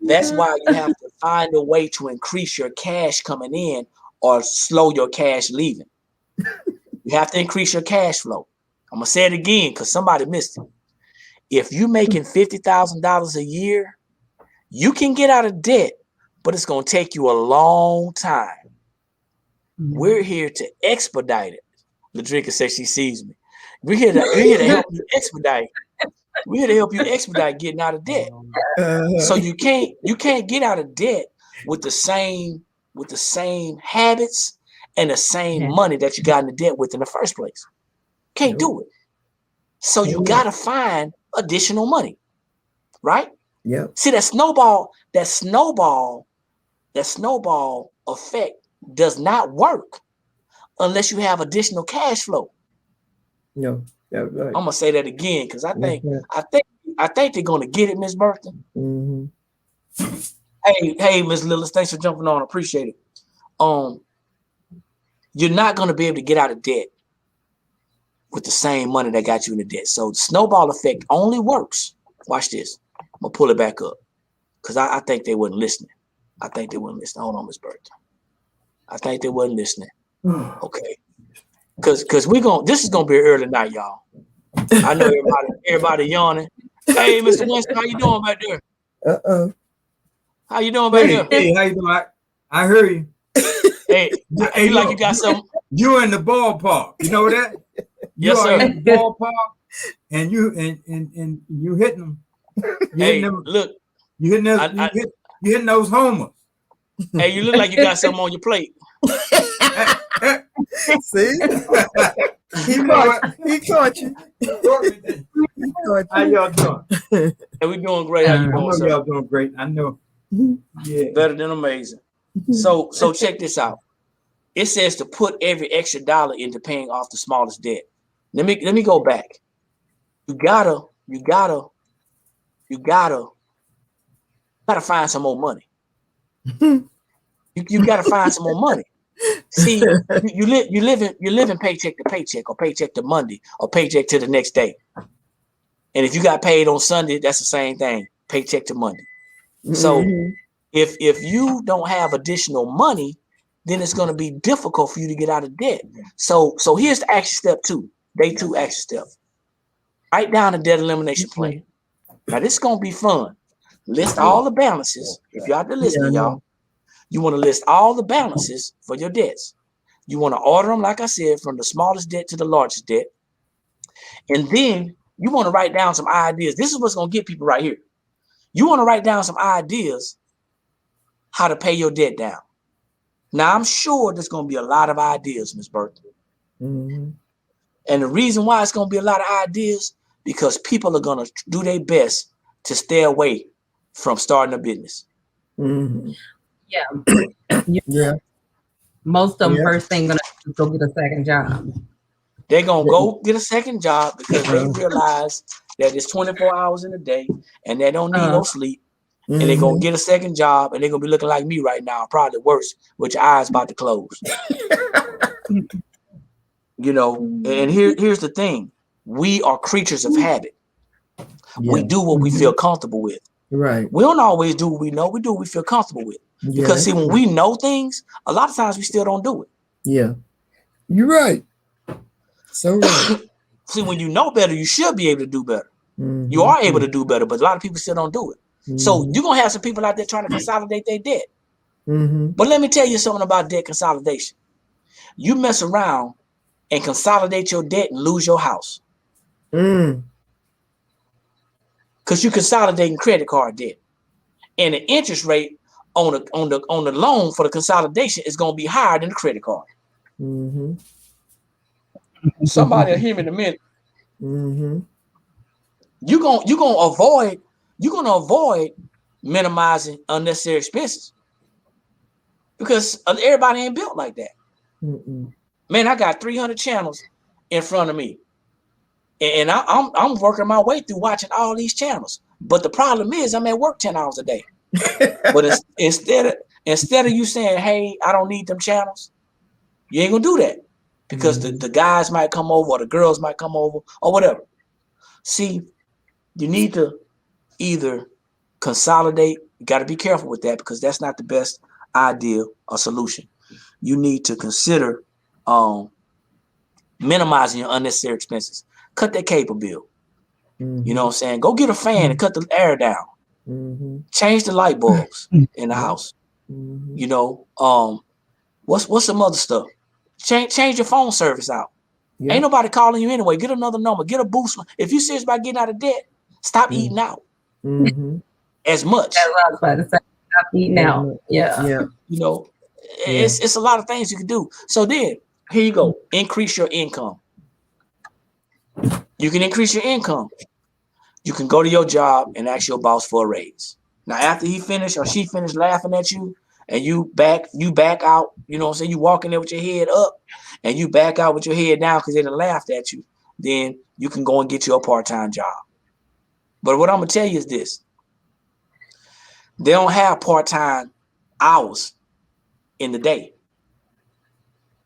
That's why you have to find a way to increase your cash coming in or slow your cash leaving. You have to increase your cash flow. I'm gonna say it again because somebody missed it. If you're making $50,000 a year, you can get out of debt, but it's gonna take you a long time. We're here to expedite it. Ladrika says she sees me. We're here to help you expedite. We're here to help you expedite getting out of debt. So you can't get out of debt with the same habits and the same money that you got in the debt with in the first place. Can't do it. So you gotta find additional money, right? Yeah. See that snowball effect does not work unless you have additional cash flow. No, that's right. I'm gonna say that again because I think they're gonna get it, Miss Bertha. Hey, Miss Lillis, thanks for jumping on. Appreciate it. You're not gonna be able to get out of debt with the same money that got you in the debt. So the snowball effect only works. Watch this. I'm gonna pull it back up because I think they weren't listening. Hold on, Miss Bertha. I think they wasn't listening. Okay. Cause this is gonna be an early night, y'all. I know everybody yawning. Hey, Mr. Winston, how you doing back there? Uh-oh. How you doing back there? Hey, how you doing? I heard you. Hey, you like you got some. You're in the ballpark. You know that? You Yes, are sir. in the ballpark, and you hitting them. Hey, look. You hitting those homers. Hey, you look like you got something on your plate. See? He caught you. How y'all doing? Hey, we doing great. How you I doing, know sir? y'all doing great. I know. Yeah. Better than amazing. So check this out. It says to put every extra dollar into paying off the smallest debt. Let me go back. You gotta find some more money. You gotta find some more money. See, you living paycheck to paycheck, or paycheck to Monday, or paycheck to the next day. And if you got paid on Sunday, that's the same thing, paycheck to Monday. So if you don't have additional money, then it's going to be difficult for you to get out of debt. So here's the action step 2, day 2 action step. Write down a debt elimination plan. Now this is going to be fun. List all the balances. If you're out there listening, y'all, you want to list all the balances for your debts. You want to order them, like I said, from the smallest debt to the largest debt. And then you want to write down some ideas. This is what's going to get people right here. You want to write down some ideas how to pay your debt down. Now, I'm sure there's going to be a lot of ideas, Ms. Bertha. And the reason why it's going to be a lot of ideas, because people are going to do their best to stay away from starting a business. Yeah. Most of them first thing gonna go get a second job. They're going to go get a second job because they realize that it's 24 hours in a day and they don't need no sleep. And they're going to get a second job and they're going to be looking like me right now, probably worse, with your eyes about to close. You know, and here's the thing. We are creatures of habit. We do what we feel comfortable with. Right. We don't always do what we know. We do what we feel comfortable with. Because see, when we know things, a lot of times we still don't do it. Yeah. You're right. So right. See, when you know better, you should be able to do better. You are able to do better, but a lot of people still don't do it. So you're going to have some people out there trying to consolidate their debt. But let me tell you something about debt consolidation. You mess around and consolidate your debt and lose your house. Because you're consolidating credit card debt. And the interest rate on the loan for the consolidation is going to be higher than the credit card. Somebody will hear me in a minute. You're gonna avoid minimizing unnecessary expenses because everybody ain't built like that. Man, I got 300 channels in front of me, and I'm working my way through watching all these channels. But the problem is, I'm at work 10 hours a day. But instead of you saying, "Hey, I don't need them channels," you ain't gonna do that because the guys might come over or the girls might come over or whatever. See, you need to either consolidate. You got to be careful with that because that's not the best idea or solution. You need to consider minimizing your unnecessary expenses. Cut that cable bill. You know what I'm saying? Go get a fan and cut the air down. Change the light bulbs in the house. You know, what's some other stuff? Change your phone service out. Ain't nobody calling you anyway. Get another number. Get a boost. If you're serious about getting out of debt, stop eating out as much. That's what I was about to say. Stop eating out. Yeah. You know, it's a lot of things you can do. So then, here you go. Increase your income. You can increase your income. You can go to your job and ask your boss for a raise. Now, after he finished or she finished laughing at you, and you back out, you know what I'm saying? You walk in there with your head up and you back out with your head down because they done laughed at you. Then you can go and get you a part-time job. But what I'm going to tell you is this. They don't have part-time hours in the day.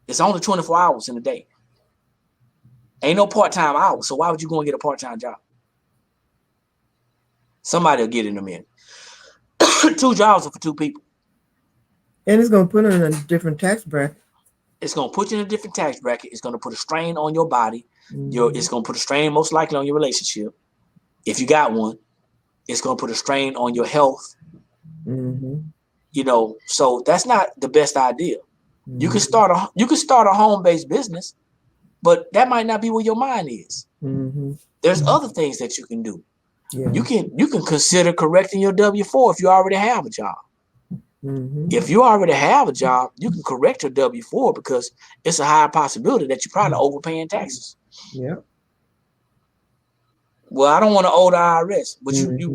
It's only 24 hours in the day. Ain't no part-time hours. So why would you go and get a part-time job? Somebody will get in a minute. 2 jobs are for 2 people. And it's gonna put them in a different tax bracket. It's going to put you in a different tax bracket. It's going to put a strain on your body. Mm-hmm. It's going to put a strain most likely on your relationship. If you got one, it's going to put a strain on your health. Mm-hmm. You know, so that's not the best idea. Mm-hmm. You can start a home-based business, but that might not be where your mind is. Mm-hmm. There's other things that you can do. Yeah. You can consider correcting your W-4 if you already have a job. Mm-hmm. If you already have a job, you can correct your W-4 because it's a high possibility that you're probably overpaying taxes. Yeah. Well, I don't want to owe the IRS, but Mm-hmm. you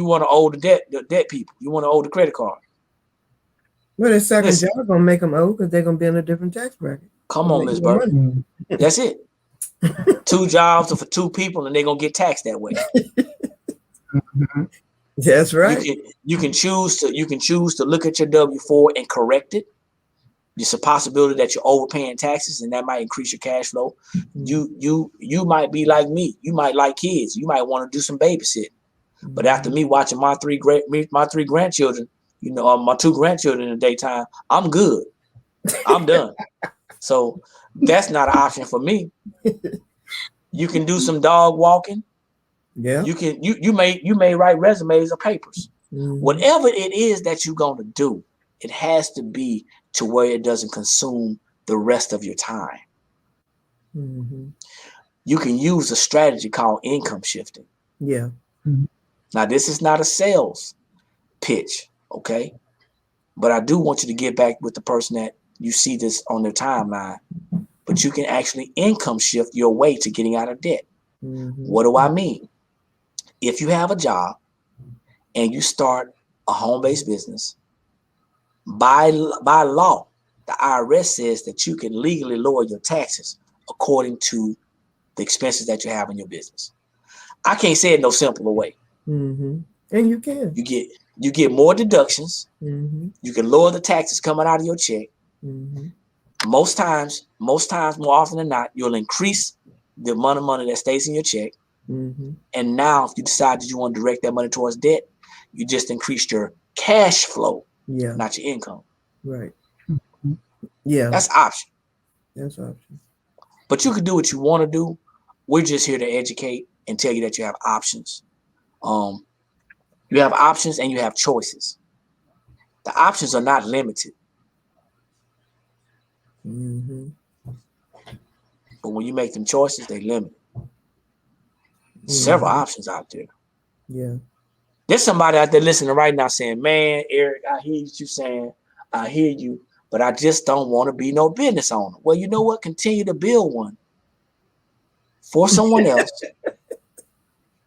want to owe the debt people. You want to owe the credit card. Well, their second Listen, job gonna make them owe because they're gonna be in a different tax bracket. come on, Miss Burke. That's it. 2 jobs are for 2 people, and they're gonna get taxed that way. Mhm. That's right. You can choose to look at your W-4 and correct it. There's a possibility that you're overpaying taxes, and that might increase your cash flow. You might be like me. You might like kids. You might want to do some babysitting. But after me watching my 3 grandchildren, you know, my 2 grandchildren in the daytime, I'm good. I'm done. So that's not an option for me. You can do some dog walking. Yeah. You may write resumes or papers. Mm-hmm. Whatever it is that you're going to do, it has to be to where it doesn't consume the rest of your time. Mm-hmm. You can use a strategy called income shifting. Yeah. Now, this is not a sales pitch, okay? But I do want you to get back with the person that you see this on their timeline. But you can actually income shift your way to getting out of debt. Mm-hmm. What do I mean? If you have a job and you start a home-based business, by law, the IRS says that you can legally lower your taxes according to the expenses that you have in your business. I can't say it no simpler way. Mm-hmm. And you can. You get more deductions. Mm-hmm. You can lower the taxes coming out of your check. Mm-hmm. Most times, more often than not, you'll increase the amount of money that stays in your check. Mm-hmm. And now, if you decide that you want to direct that money towards debt, you just increased your cash flow, Yeah. not your income. Right. Yeah. That's option. That's option. But you can do what you want to do. We're just here to educate and tell you that you have options. You have options and you have choices. The options are not limited. Mm-hmm. But when you make them choices, they limit. Several options out there. Yeah. There's somebody out there listening right now saying, man, Eric, I hear you saying, I hear you, but I just don't want to be no business owner. Well, you know what? Continue to build one for someone else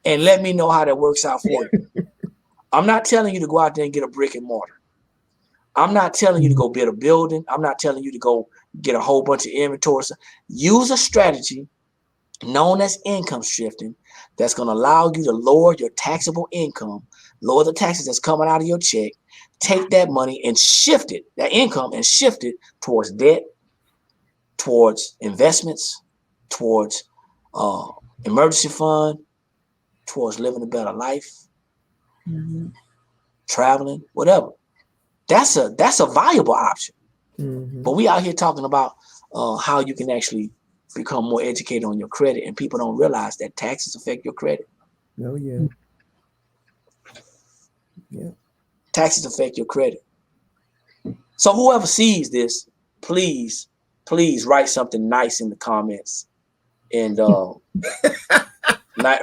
and let me know how that works out for you. I'm not telling you to go out there and get a brick and mortar. I'm not telling you to go build a building. I'm not telling you to go get a whole bunch of inventory. Use a strategy known as income shifting that's going to allow you to lower your taxable income, lower the taxes that's coming out of your check, take that money and shift it, that income, and shift it towards debt, towards investments, towards emergency fund, towards living a better life, traveling, whatever. That's a viable option. Mm-hmm. But we out here talking about how you can actually become more educated on your credit, and people don't realize that taxes affect your credit. Oh, yeah. Yeah. Taxes affect your credit. So whoever sees this, please write something nice in the comments, and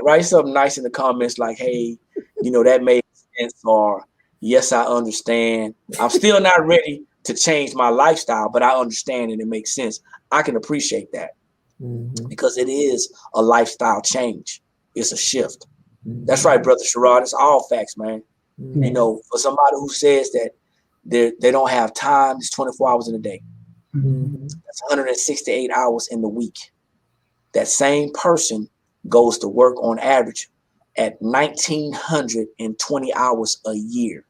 write something nice in the comments like, hey, you know, that made sense, or yes, I understand. I'm still not ready to change my lifestyle, but I understand and it makes sense. I can appreciate that. Mm-hmm. Because it is a lifestyle change. It's a shift. Mm-hmm. That's right, Brother Sherrod. It's all facts, man. Mm-hmm. You know, for somebody who says that they don't have time, it's 24 hours in a day. Mm-hmm. That's 168 hours in the week. That same person goes to work on average at 1,920 hours a year.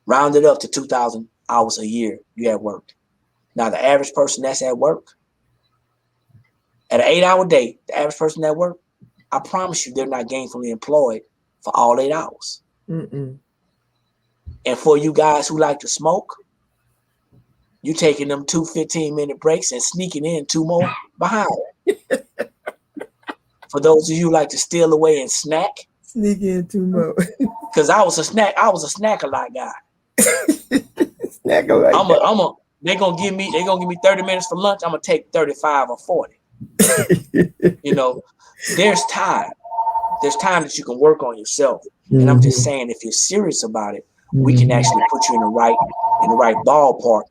Rounded up to 2,000 hours a year you have worked. Now, the average person that's at work, at an 8-hour day, the average person at work, I promise you they're not gainfully employed for all 8 hours. Mm-mm. And for you guys who like to smoke, you taking them 2 15-minute breaks and sneaking in 2 more behind. For those of you who like to steal away and snack, Sneak in 2 more. because I was a snack a lot guy. Snack like they're gonna give me 30 minutes for lunch. I'm gonna take 35 or 40. You know, there's time. There's time that you can work on yourself. And I'm just saying, if you're serious about it, we can actually put you in the right ballpark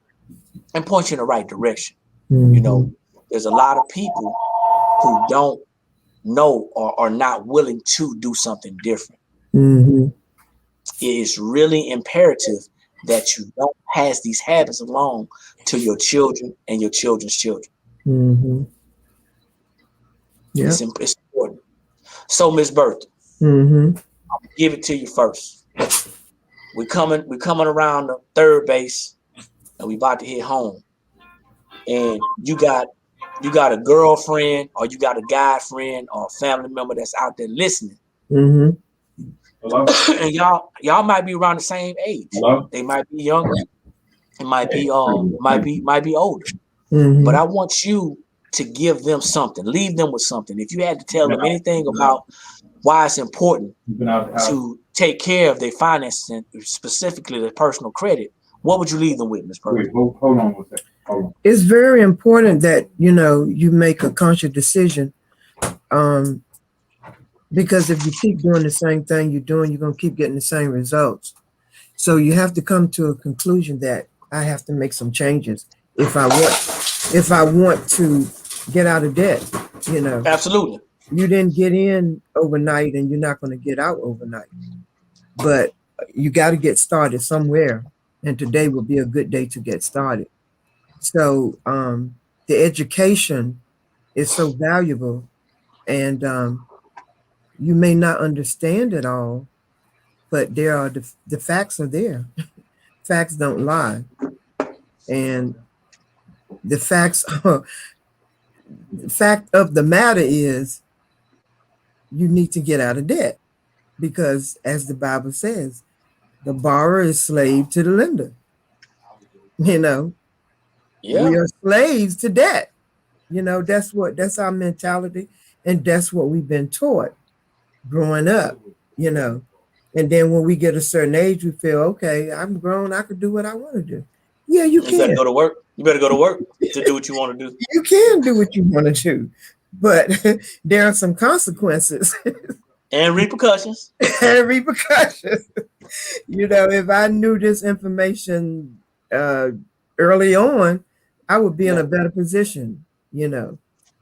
and point you in the right direction. You know, there's a lot of people who don't know or are not willing to do something different. It is really imperative that you don't pass these habits along to your children and your children's children. It's important. So, Miss Bertha, I'll give it to you first. We're coming around the third base, and we about to hit home. And you got a girlfriend, or you got a guy friend, or a family member that's out there listening. And y'all might be around the same age. They might be younger. It might be older. But I want you to give them something. Leave them with something. If you had to tell them anything about why it's important to take care of their finances and specifically their personal credit, what would you leave them with, Ms. Purdy? Hold on one second. Hold on. It's very important that, you know, you make a conscious decision. Because if you keep doing the same thing you're doing, you're going to keep getting the same results. So you have to come to a conclusion that I have to make some changes if I want to get out of debt, you know. Absolutely. You didn't get in overnight and you're not going to get out overnight. But you got to get started somewhere. And today will be a good day to get started. So the education is so valuable, and you may not understand it all, but there are the facts are there. Facts don't lie. And the fact of the matter is you need to get out of debt, because as the Bible says, the borrower is slave to the lender. You know, we are slaves to debt. You know, that's our mentality, and that's what we've been taught growing up, you know. And then when we get a certain age, we feel, okay, I'm grown, I can do what I want to do. Yeah, you can. You better go to work. You better go to work to do what you want to do. You can do what you want to do, but there are some consequences. And repercussions. You know, if I knew this information early on, I would be in a better position, you know.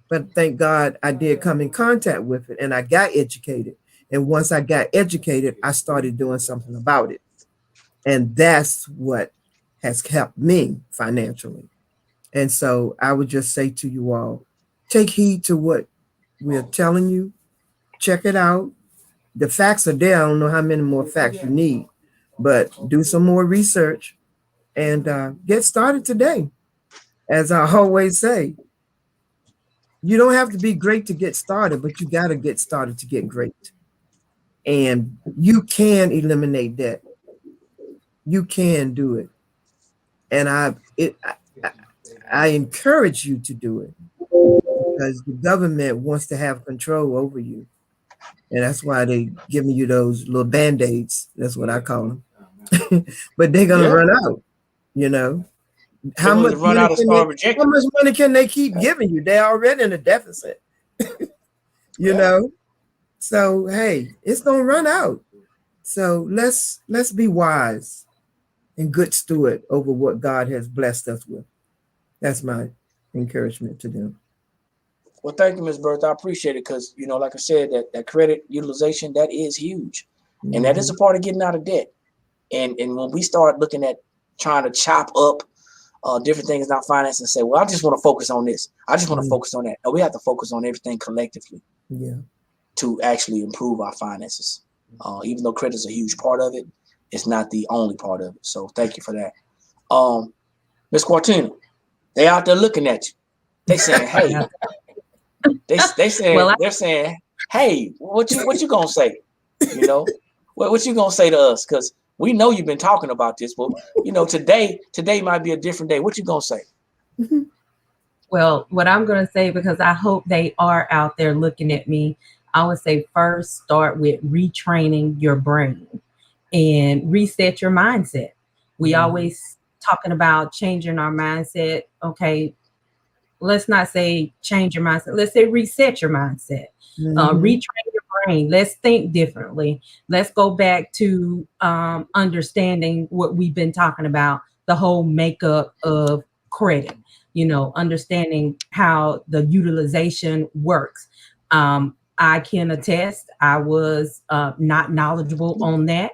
But thank God I did come in contact with it, and I got educated. And once I got educated, I started doing something about it. And that's what has helped me financially. And so I would just say to you all, take heed to what we're telling you. Check it out. The facts are there. I don't know how many more facts you need, but do some more research and get started today. As I always say, you don't have to be great to get started, but you got to get started to get great. And you can eliminate debt. You can do it. And I encourage you to do it, because the government wants to have control over you. And that's why they giving you those little Band-Aids. That's what I call them. But they're going to run out, you know. How much money can they keep giving you? They're already in a deficit, you know. So, hey, it's going to run out. So let's be wise and good steward over what God has blessed us with. That's my encouragement to them. Well, thank you, Ms. Bertha. I appreciate it, because, you know, like I said, that credit utilization, that is huge. And that is a part of getting out of debt. And when we start looking at trying to chop up different things in our finances and say, well, I just want to focus on this, I just want to focus on that. No, we have to focus on everything collectively to actually improve our finances. Even though credit is a huge part of it, it's not the only part of it. So thank you for that. Ms. Quartina, they out there looking at you. They saying, hey, they're saying, hey, what you gonna say? You know, what you gonna say to us? Because We know you've been talking about this, but today might be a different day. What you gonna say? Well, what I'm going to say, because I hope they are out there looking at me, I would say first start with retraining your brain and reset your mindset. We always talking about changing our mindset. Okay, let's not say change your mindset. Let's say reset your mindset. Retrain your brain. Let's think differently. Let's go back to understanding what we've been talking about, the whole makeup of credit, understanding how the utilization works. I can attest, I was not knowledgeable on that.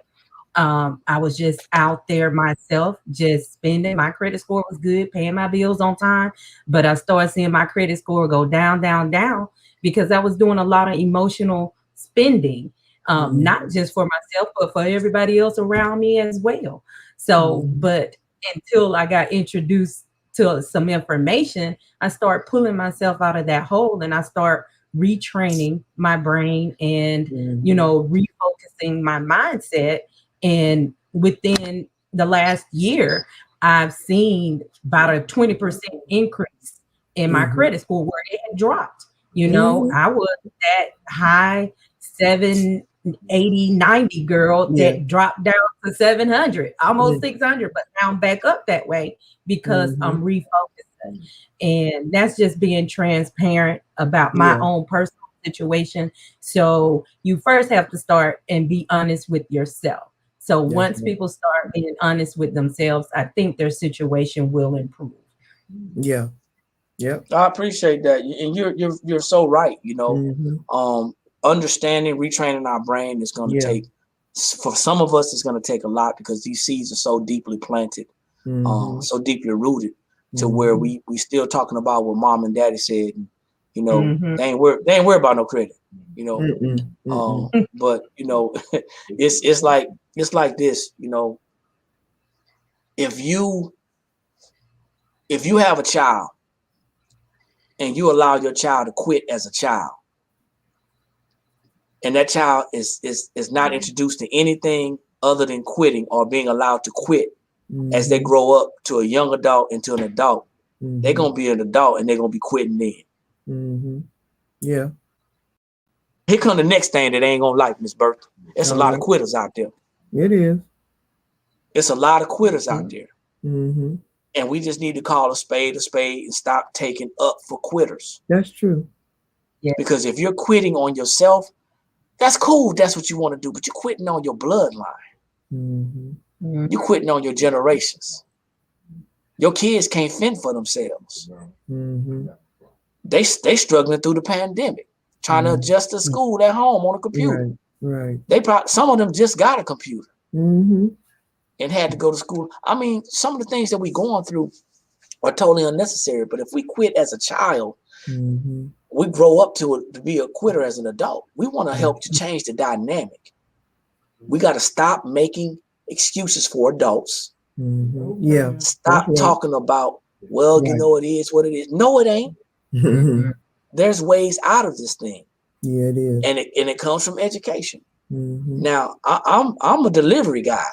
I was just out there myself, just spending. My credit score was good, paying my bills on time, but I started seeing my credit score go down, down, down because I was doing a lot of emotional spending, not just for myself, but for everybody else around me as well. So, but until I got introduced to some information, I start pulling myself out of that hole and I start retraining my brain and, refocusing my mindset. And within the last year, I've seen about a 20% increase in my credit score where it had dropped. I was that high 780, 90 girl that dropped down to 700, almost 600, but now I'm back up that way because I'm refocusing. And that's just being transparent about my own personal situation. So you first have to start and be honest with yourself. So once people start being honest with themselves, I think their situation will improve. Yeah. I appreciate that, and you're so right. Understanding, retraining our brain is going to take. For some of us, it's going to take a lot because these seeds are so deeply planted, so deeply rooted, to where we still talking about what mom and daddy said. They ain't worried about no credit. But it's like this. If you have a child and you allow your child to quit as a child, and that child is not introduced to anything other than quitting or being allowed to quit as they grow up to a young adult into an adult, they're gonna be an adult and they're gonna be quitting then. Yeah. Here come the next thing that ain't gonna like, Miss Bertha. It's a lot of quitters out there. It is. It's a lot of quitters out there. And we just need to call a spade and stop taking up for quitters. That's true. Yeah. Because if you're quitting on yourself, that's cool. That's what you want to do. But you're quitting on your bloodline. You're quitting on your generations. Your kids can't fend for themselves. They struggling through the pandemic, trying to adjust to school at home on a computer. Right. Some of them just got a computer and had to go to school. I mean, some of the things that we're going through are totally unnecessary. But if we quit as a child, we grow up to be a quitter as an adult. We want to help to change the dynamic. We got to stop making excuses for adults. Stop talking about, it is what it is. No, it ain't. There's ways out of this thing. Yeah, it is. And it comes from education. Now, I'm a delivery guy.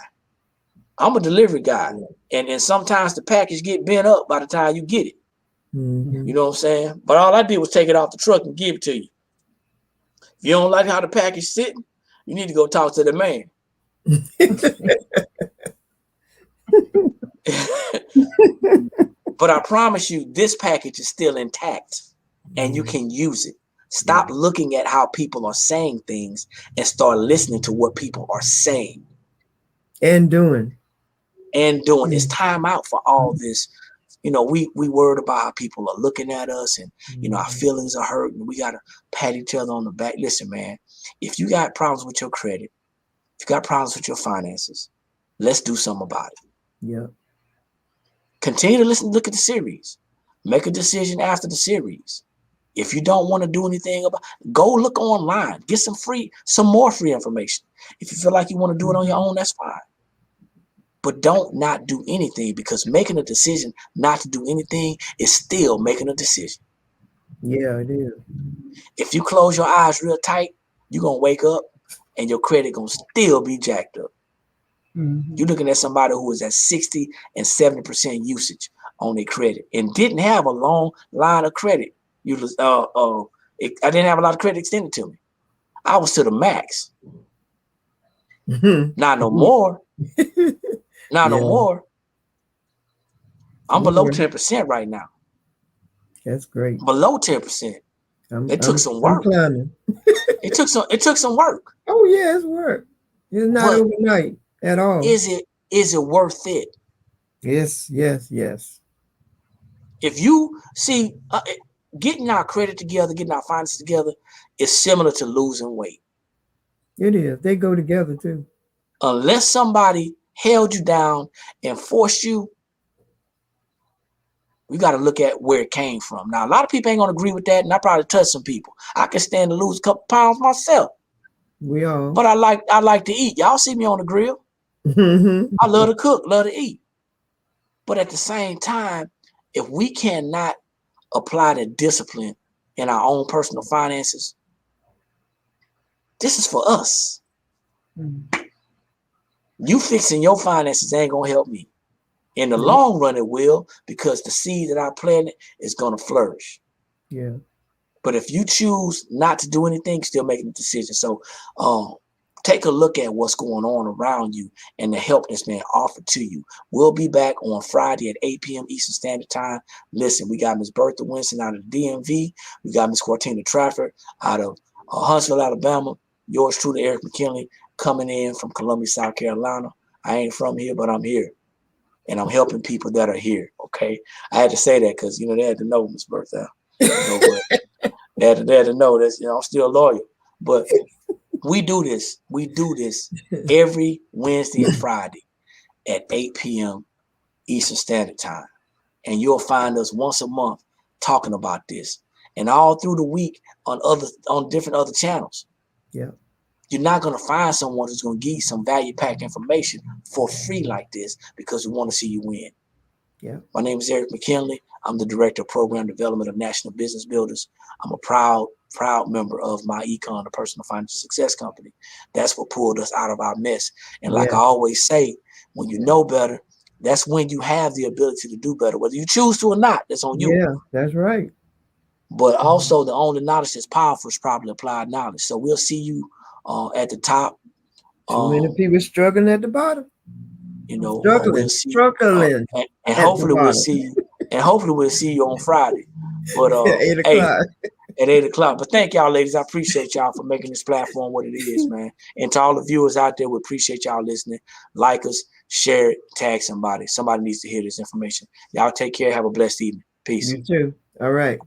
And sometimes the package get bent up by the time you get it. You know what I'm saying? But all I did was take it off the truck and give it to you. If you don't like how the package sitting, you need to go talk to the man. But I promise you, this package is still intact and you can use it. Stop looking at how people are saying things and start listening to what people are saying. And doing. It's time out for all this. We worried about how people are looking at us and, our feelings are hurt and we got to pat each other on the back. Listen, man, if you got problems with your credit, if you got problems with your finances, let's do something about it. Yeah. Continue to look at the series. Make a decision after the series. If you don't want to do anything about it, go look online. Get some more free information. If you feel like you want to do it on your own, that's fine. But don't not do anything, because making a decision not to do anything is still making a decision. Yeah, it is. If you close your eyes real tight, you're going to wake up and your credit going to still be jacked up. You're looking at somebody who is at 60 and 70% usage on their credit and didn't have a long line of credit. I didn't have a lot of credit extended to me. I was to the max. Not no more. Not no more. I'm below 10% right now. That's great. Below 10%. It took some work. It took some work. Oh yeah, it's work. It's not overnight at all. Is it worth it? Yes. If you see, getting our credit together, getting our finances together is similar to losing weight. It is. They go together too. Unless somebody held you down and forced you, we got to look at where it came from. Now, a lot of people ain't going to agree with that, and I probably touch some people. I can stand to lose a couple pounds myself. We all. But I like to eat. Y'all see me on the grill. I love to cook, love to eat. But at the same time, if we cannot apply the discipline in our own personal finances, this is for us. You fixing your finances ain't going to help me. In the long run, it will, because the seed that I planted is going to flourish. Yeah. But if you choose not to do anything, still making a decision. So take a look at what's going on around you and the help that's being offered to you. We'll be back on Friday at 8 p.m. Eastern Standard Time. Listen, we got Miss Bertha Winston out of the DMV. We got Miss Cortina Trafford out of Huntsville, Alabama. Yours truly, Eric McKinley, coming in from Columbia, South Carolina. I ain't from here, but I'm here. And I'm helping people that are here, okay? I had to say that because, they had to know, Miss Bertha. They had to know that, I'm still loyal. But we do this every Wednesday and Friday at 8 p.m. Eastern Standard Time. And you'll find us once a month talking about this. And all through the week on different other channels. Yeah. You're not going to find someone who's going to give you some value-packed information for free like this because we want to see you win. Yeah. My name is Eric McKinley. I'm the Director of Program Development of National Business Builders. I'm a proud member of my Econ, the Personal Financial Success Company. That's what pulled us out of our mess. And like I always say, when you know better, that's when you have the ability to do better. Whether you choose to or not, that's on you. Yeah, that's right. But also the only knowledge that's powerful is probably applied knowledge. So we'll see you at the top. Too many people struggling at the bottom. We'll see, struggling, and hopefully we'll see you. And hopefully we'll see you on Friday. But 8 o'clock. At 8 o'clock. But thank y'all, ladies. I appreciate y'all for making this platform what it is, man. And to all the viewers out there, we appreciate y'all listening. Like us, share it, tag somebody. Somebody needs to hear this information. Y'all take care. Have a blessed evening. Peace. You too. All right.